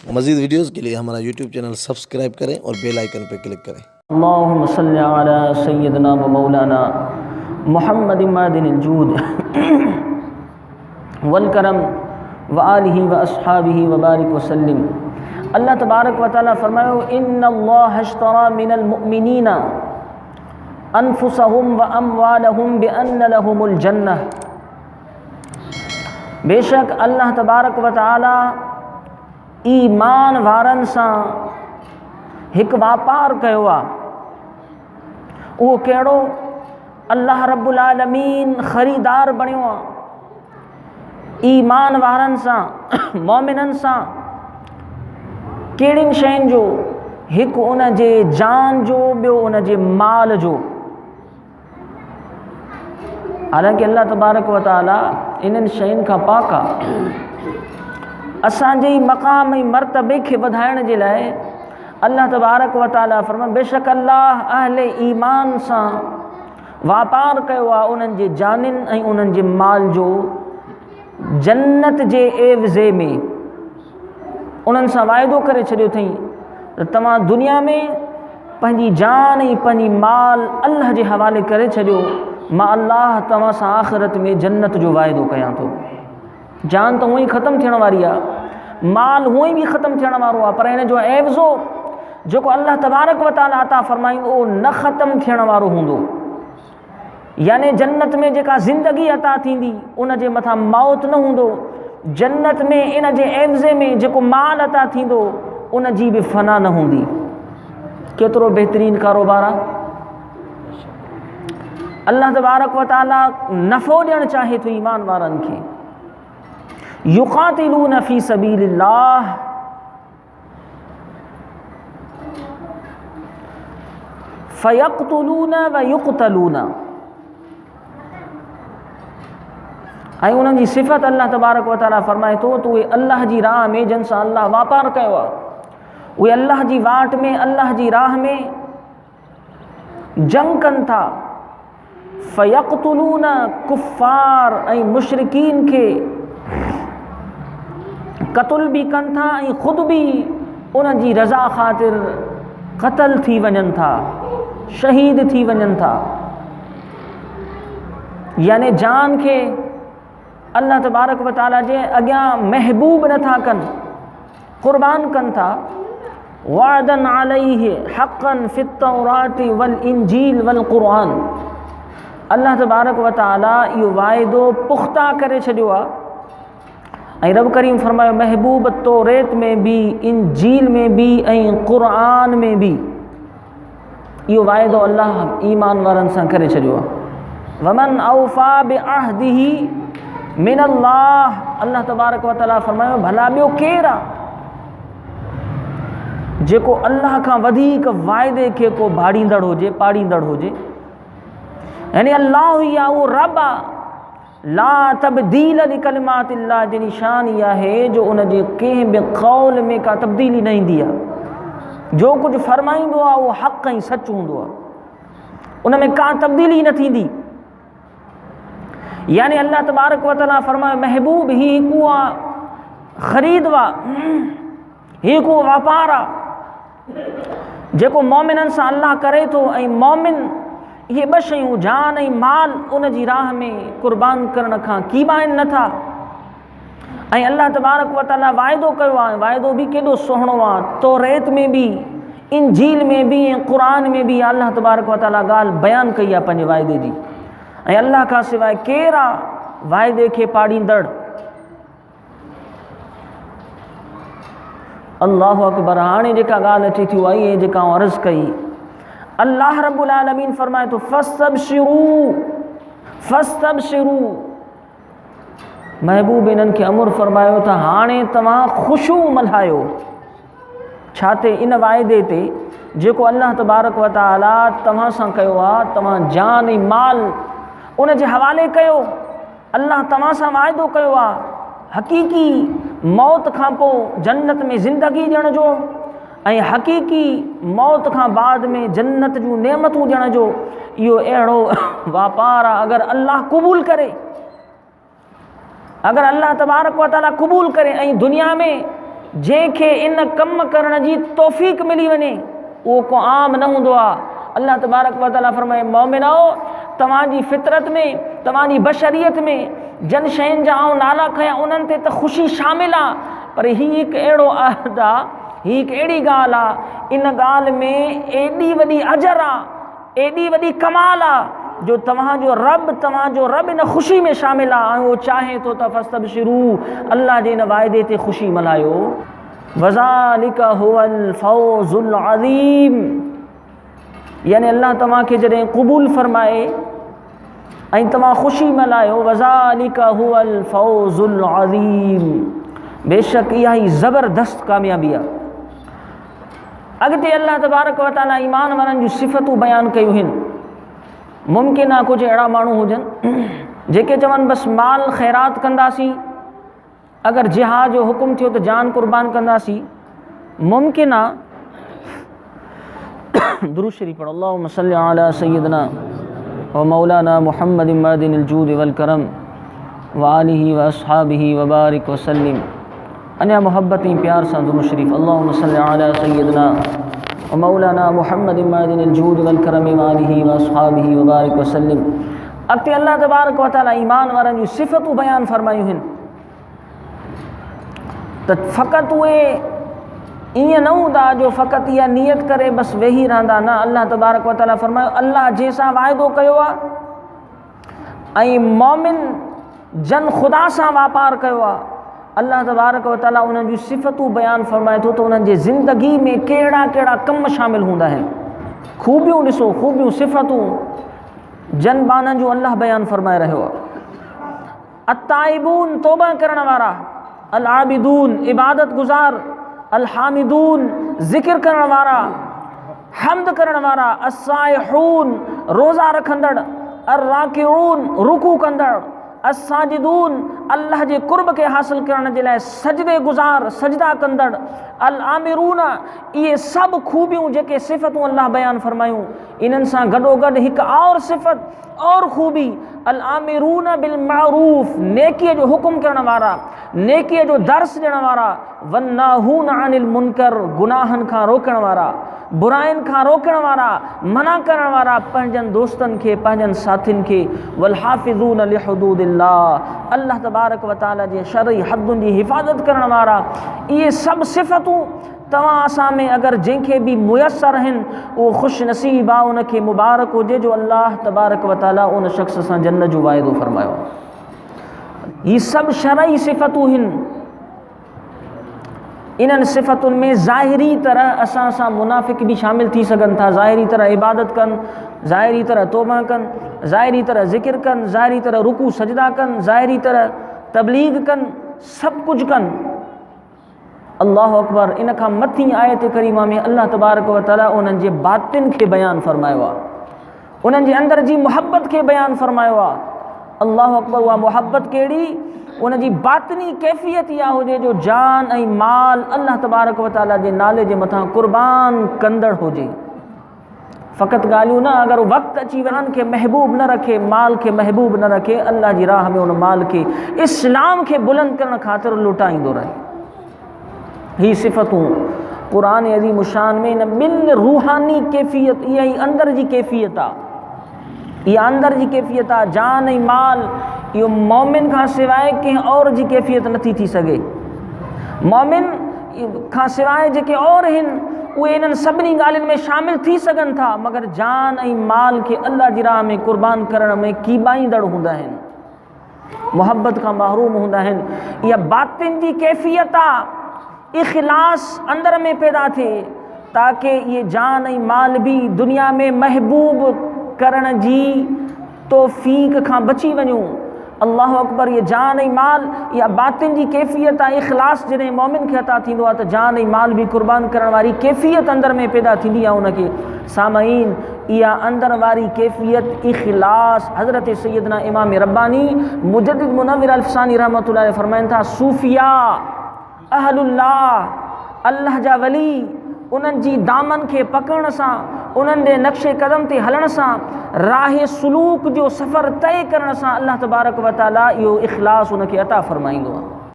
मज़ीद वीडियोज़ के लिए हमारा यूट्यूब चैनल सब्सक्राइब करें और बेल आइकन पर क्लिक करें। अल्लाहुम्मा सल्ली अला सय्यदना व मौलाना मुहम्मद मदिनिल जूद वल करम व आलिहि व अस्हाबिहि व बारिक वसल्लिम। अल्लाह तबारक व तआला फरमायो इन्नल्लाह अश्तरा मिनल मुअमिनीना अनफुसहुम व अमवालहुम बिअन्न लहुमुल जन्नह। बेशक अल्लाह तबारक व तआला ईमान वारनि सां हिकु वापार कयो आहे। उहो कहिड़ो? अल्लाह रब्बुल आलमीन ख़रीदार बणियो आहे ईमान वारनि सां, मोमिननि सां। कहिड़ियुनि शयुनि जो? हिकु उन जे जान जो, ॿियो उन जे माल जो। हालांकि अल्लाह तबारक व तआला इन्हनि शयुनि खां पाक आहे। असांजे ई मक़ाम ऐं मर्तबे खे वधाइण जे लाइ अल्लाह तबारक व तआला फरमाए बेशक अल्लाह अहले ईमान सां वापार कयो आहे उन्हनि जे जानिन ऐं उन्हनि जे माल जो जन्नत जे एवज़े में। उन्हनि सां वाइदो करे छॾियो अथई त तव्हां दुनिया में पंहिंजी जान ऐं पंहिंजी माल अल्लाह जे हवाले करे छॾियो, मां अल्लाह तव्हां सां आख़िरत में जन्नत जो वाइदो कयां थो। जान त हूअं ई ख़तमु थियण वारी आहे, माल हूअं ई बि ख़तमु थियण वारो आहे, पर हिन जो एवज़ो जेको अल्लाह तबारक व तआला अता फरमाईंदो उहो न ख़तमु थियण वारो हूंदो। यानी जन्नत में जेका ज़िंदगी अता थींदी उन जे मथां मौत न हूंदो। जन्नत में इन जे एवज़े में जेको माल अता थींदो उन जी बि फ़ना न हूंदी। केतिरो बहितरीन कारोबार आहे। अल्लाह तबारक व तआला नफ़ो ॾियणु चाहे थो ईमान वारनि खे। युक़ातिलून फ़ी सबीलिल्लाह फ़यक़्तुलून व युक़्तलून। ऐं उन्हनि जी सिफ़त अल्लाह तबारक व तआला फरमाए थो त उहे अल्लाह जी राह में जिन सां अल्लाह वापार कयो आहे, उहे अल्लाह जी वाट में, अल्लाह जी राह में जंग कनि था। फ़यक़्तुलून कुफ़ार ऐं मुशरिकीन खे क़त्ल बि कनि था ऐं ख़ुदि बि उन जी रज़ा ख़ातिर क़त्ल थी वञनि था, शहीद थी वञनि था। यानी जान खे अल्लाह तबारक व तआला जे अॻियां महबूब नथा कनि, क़ुर्बान कनि था। वादन अलैहि हक़्क़न फ़ित तौरात वल इंजील वल क़ुरआन। अल्लाह तबारक व तआला इहो वाइदो पुख़्ता करे छॾियो आहे। ऐं रब करीम फरमायो महबूब तौरेत में बि, इंजील में बि ऐं क़ुरआन में बि इहो वाइदो अल्लाह ईमान वारनि सां करे छॾियो आहे। वमन औफ़ा बिअहदिही मिनल्लाह। अल्लाह तबारक व तआला फरमायो भला ॿियो केरु आहे जेको अल्लाह खां वधीक वाइदे खे को भाड़ींदड़ हुजे, पाड़ींदड़ हुजे। यानी अल्लाह ई आहे, उहो रब आहे। ला तब्दील लिकलिमातिल्लाह जी निशान इहा आहे जो उन जे कंहिं बि क़ौल में का तब्दीली न ईंदी आहे। जो कुझु फरमाईंदो आहे उहो हक़ ऐं सच हूंदो आहे, उन में का तब्दीली न थींदी। यानी अल्लाह तबारक व तआला फरमायो महबूब ही हिकु आहे ख़रीद आहे, हिकु वापार आहे जेको मोमिननि सां अल्लाह करे थो। ऐं मोमिन इहे ॿ शयूं जान ऐं माल उन जी राह में क़ुर्बान करण खां कीबाइन नथा। ऐं अल्लाह तबारक व तआला वाइदो कयो आहे, वाइदो बि केॾो सुहिणो आहे। तौरेत में बि, इंजील में बि ऐं क़ुरान में बि अल्लाह तबारक व तआला ॻाल्हि बयानु कई आहे पंहिंजे वाइदे जी। ऐं अल्लाह खां सवाइ केरु आहे वाइदे खे पाड़ींदड़? अल्लाहु अकबर। हाणे जेका ॻाल्हि अचे थी उहा इहे जेका आउं अर्ज़ु कई, अल्लाह रब्बुल आलमीन फरमाए थो फस्तबशिरू। महबूब इन्हनि खे अमुर फरमायो त हाणे तव्हां ख़ुशू मल्हायो। छा ते? इन वाइदे ते जेको अल्लाह तबारक व तआला तव्हां सां कयो आहे। तव्हां जान ऐं माल उन जे हवाले कयो। अल्लाह तव्हां सां वाइदो कयो आहे हक़ीक़ी मौत खां पोइ जन्नत में ज़िंदगी ॾियण जो ऐं हक़ीक़ी मौत खां बाद में जन्नत जूं नेमतूं ॾियण जो। इहो अहिड़ो वापार आहे अगरि अल्लाह क़बूल करे, अगर अल्लाह तबारक व तआला क़बूल करे ऐं दुनिया में जंहिंखे इन कम करण जी तौफ़ीक़ मिली वञे उहो को आम न हूंदो आहे। अल्लाह तबारक व तआला फरमाए मोमिनो तव्हांजी फितरत में तव्हांजी बशरियत में जन शयुनि जा आउं नाला खयां उन्हनि ते त ख़ुशी शामिल आहे, पर हीउ हिकु अहिड़ो अहद आहे, हीअ हिकु अहिड़ी ॻाल्हि आहे, इन ॻाल्हि में एॾी वॾी अजर आहे, एॾी वॾी कमाल आहे जो तव्हांजो रब इन ख़ुशी में शामिल आहे ऐं उहो चाहे थो त फस्तबशिरू अल्लाह जे इन वाइदे ते ख़ुशी मल्हायो। वज़ालिका हुवल फौज़ुल अज़ीम, यानी अल्लाह तव्हांखे जॾहिं क़बूल फरमाए ऐं तव्हां ख़ुशी मल्हायो, वज़ालिका हुवल फौज़ुल अज़ीम, बेशक इहा ई ज़बरदस्त कामयाबी आहे। अॻिते अल्लाह तबारक व तआला ईमान वारनि जूं सिफ़तूं बयानु कयूं आहिनि। मुमकिन आहे कुझु अहिड़ा माण्हू हुजनि जेके चवनि बसि माल ख़ैरात कंदासीं, अगरि जिहाद जो हुकुम थियो त जान क़ुर्बान कंदासीं। मुमकिन आहे दुरूद शरीफ पढ़ो, अल्लाहुम्मा सल्लि अला सय्यिदना व मौलाना मुहम्मद मर्दिनिल जूद वल करम व आलिहि व अस्हाबिहि व बारिक व सल्लिम। अञा मोहब्बत ऐं प्यार सां दुरूद शरीफ, अल्लाहुम्मा सल्लि अला सय्यिदना व मौलाना मुहम्मद मर्दिनिल जूद वल करम व आलिहि व अस्हाबिहि व बारिक व सल्लिम। अॻिते अल्लाह तबारक व तआला ईमान वारनि जूं सिफ़तूं बयानु फरमायूं आहिनि त फ़क़ति उहे ईअं न हूंदा जो फ़क़ति इहा नियत करे बसि वेही रहंदा, न। अल्लाह तबारक व तआला फरमायो अल्लाह जंहिंसां वाइदो कयो आहे ऐं मोमिन जन ख़ुदा सां वापार कयो आहे, अल्लाह तबारक व तआला उन्हनि जूं सिफ़तूं बयानु फरमाए थो त उन्हनि जे ज़िंदगी में कहिड़ा कहिड़ा कम शामिल हूंदा आहिनि। ख़ूबियूं ॾिसो, ख़ूबियूं सिफ़तूं जन बाननि जूं अल्लाह बयानु फरमाए रहियो आहे। अत्ताइबून तौबा करण वारा, अल आबिदून इबादत गुज़ार, अल हामिदून ज़िक्र करण वारा, हम्द करण वारा, अस्साइहून रोज़ा रखंदड़, अर राकिऊन रुकू कंदड़, अस्साजिदून अल्लाह जे कुर्ब खे हासिल करण जे लाइ सजदे गुज़ार सजदा कंदड़, अल आमिरून, इहे सभु ख़ूबियूं जेके सिफ़तूं अल्लाह बयानु फरमायूं, इन्हनि सां गॾोगॾु हिकु और सिफ़त और ख़ूबी, अल आमिरून बिल मारूफ़ नेकीअ जो हुकुम करण वारा, नेकीअ जो दर्स ॾियण वारा, वन्नाहून अनिल मुनकर गुनाहनि खां रोकण वारा, बुराइनि खां रोकण वारा, मना करण वारा, पंहिंजनि दोस्तनि खे पंहिंजनि साथियुनि खे, वल हाफ़िज़ून लिहुदूदिल्लाह अल्लाह तबारक व तआला जे शरई हदुनि जी हिफ़ाज़त करण वारा। इहे सभु सिफ़तूं तव्हां असां में अगरि जंहिंखे बि मुयसर आहिनि उहो ख़ुशि नसीब आहे, उनखे मुबारक हुजे जो अल्लाह तबारक व तआला उन शख़्स सां जन्नत जो वाइदो फरमायो। हीअ सभु शरई सिफ़तूं आहिनि। इन्हनि सिफ़तुनि में ज़ाहिरी तरह असां सां मुनाफ़िक़ बि शामिल थी सघनि था, ज़ाहिरी तरह इबादत कनि, ज़ाहिरी तरह तौबा कनि, ज़ाहिरी तरह ज़िक्र कनि, ज़ाहिरी तरह रुकू सजदा कनि, ज़ाहिरी तरह तबलीग कनि, सभु कुझु कनि। अल्लाहु अकबर। इन खां मथीं आयत करीमा में अल्लाह तबारक व तआला उन्हनि जे बातिन खे बयानु फरमायो आहे, उन्हनि जे अंदर जी मुहब्बत खे बयानु फरमायो आहे। अल्लाहु अकबर। उहा मुहब्बत कहिड़ी? उन जी बातिनी कैफ़ियत इहा हुजे जो जान ऐं माल अल्लाह तबारक व तआला जे नाले जे मथां क़ुर्बान कंदड़ हुजे। फ़क़ति ॻाल्हियूं न, अगरि वक़्तु अची वञनि खे महबूब न रखे, माल खे महबूब न रखे, अल्लाह जी राह में उन माल खे इस्लाम खे बुलंद करण ख़ातिर लुटाईंदो रहे। ही सिफ़तूं क़ुरान अज़ीम शान में इन ॿिनि रूहानी कैफ़ियत, इहा ई अंदर जी कैफ़ियत आहे, इहा अंदर जी कैफ़ियत आहे। जान ऐं माल इहो मोमिन खां सवाइ कंहिं और जी कैफ़ियत नथी थी सघे। मोमिन खां सवाइ जेके और आहिनि उहे इन्हनि सभिनी ॻाल्हियुनि में शामिल थी सघनि था, मगर जान ऐं माल खे अल्लाह जी राह में क़ुर्बान करण में कीबाईंदड़ हूंदा आहिनि, मुहब्बत खां महरूम हूंदा आहिनि। इहा बातिन जी कैफ़ियत आहे, इख़लास अंदर में पैदा थिए ताकि ये जान ऐं माल भी दुनिया में महबूब करण जी तौफ़ीक़ खां बची वञूं। अल्लाह अकबर। ये जान ऐं माल या बातिन जी कैफ़ियत आहे। इख़लास जॾहिं मोमिन खे अता थींदो आहे त जान ऐं माल भी क़ुर्बान करण वारी कैफ़ियत अंदर में पैदा थींदी आहे उनखे। सामईन, इहा अंदर वारी कैफ़ियत इख़लास हज़रत सैयदना इमाम रब्बानी मुजद्दिद मुनव्विर अल-अफ़सानी रहमतुल्लाह अलैह फरमाइनि था, सूफ़िया अहलुल्लाह अल्लाह जा वली उन्हनि जी दामन खे पकड़ण सां, उन्हनि जे नक्शे क़दम ते हलण सां, राह सुलूक जो सफ़र तय करण सां अल्लाह तबारक व तआला इहो इख़लास उनखे अता फ़रमाईंदो आहे।